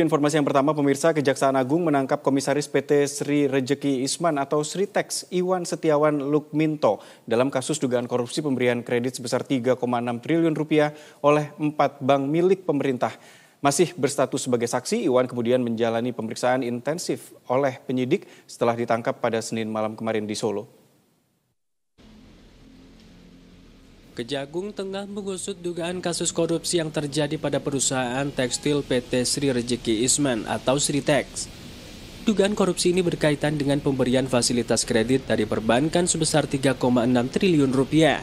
Informasi yang pertama, pemirsa, Kejaksaan Agung menangkap Komisaris PT Sri Rejeki Isman atau Sritex Iwan Setiawan Lukminto dalam kasus dugaan korupsi pemberian kredit sebesar 3,6 triliun rupiah oleh 4 bank milik pemerintah. Masih berstatus sebagai saksi, Iwan kemudian menjalani pemeriksaan intensif oleh penyidik setelah ditangkap pada Senin malam kemarin di Solo. Kejagung tengah mengusut dugaan kasus korupsi yang terjadi pada perusahaan tekstil PT Sri Rejeki Isman atau Sritex. Dugaan korupsi ini berkaitan dengan pemberian fasilitas kredit dari perbankan sebesar 3,6 triliun rupiah.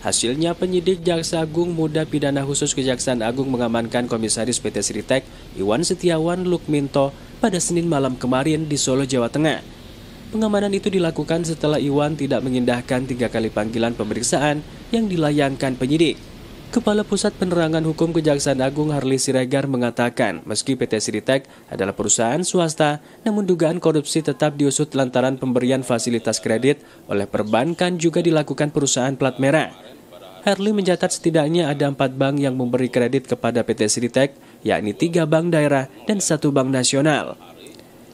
Hasilnya penyidik Jaksa Agung Muda Pidana Khusus Kejaksaan Agung mengamankan Komisaris PT Sritex Iwan Setiawan Lukminto pada Senin malam kemarin di Solo, Jawa Tengah. Pengamanan itu dilakukan setelah Iwan tidak mengindahkan 3 kali panggilan pemeriksaan yang dilayangkan penyidik. Kepala Pusat Penerangan Hukum Kejaksaan Agung Harli Siregar mengatakan, meski PT Sritex adalah perusahaan swasta, namun dugaan korupsi tetap diusut lantaran pemberian fasilitas kredit oleh perbankan juga dilakukan perusahaan plat merah. Harli mencatat setidaknya ada 4 bank yang memberi kredit kepada PT Sritex, yakni 3 bank daerah dan 1 bank nasional.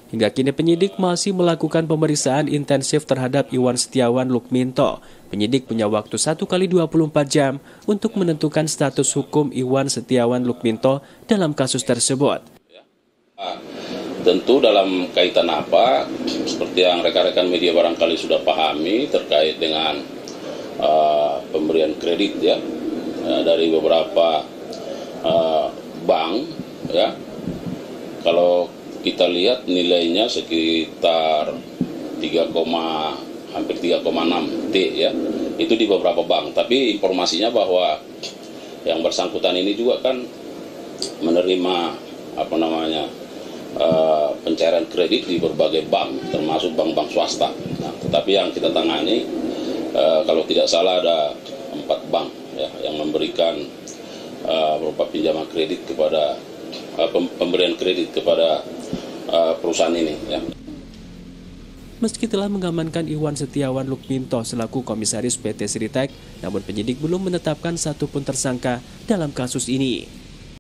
Hingga kini penyidik masih melakukan pemeriksaan intensif terhadap Iwan Setiawan Lukminto. Penyidik punya waktu 1 kali 24 jam untuk menentukan status hukum Iwan Setiawan Lukminto dalam kasus tersebut. Tentu dalam kaitan apa, seperti yang rekan-rekan media barangkali sudah pahami terkait dengan pemberian kredit ya dari beberapa bank ya. Kalau kita lihat nilainya sekitar hampir 3,6 T ya, itu di beberapa bank. Tapi informasinya bahwa yang bersangkutan ini juga kan menerima pencairan kredit di berbagai bank, termasuk bank-bank swasta. Nah, tetapi yang kita tangani kalau tidak salah ada 4 bank ya, yang memberikan berupa pinjaman kredit kepada pemberian kredit kepada perusahaan ini ya. Meski telah mengamankan Iwan Setiawan Lukminto selaku Komisaris PT Sritex, namun penyidik belum menetapkan satupun tersangka dalam kasus ini.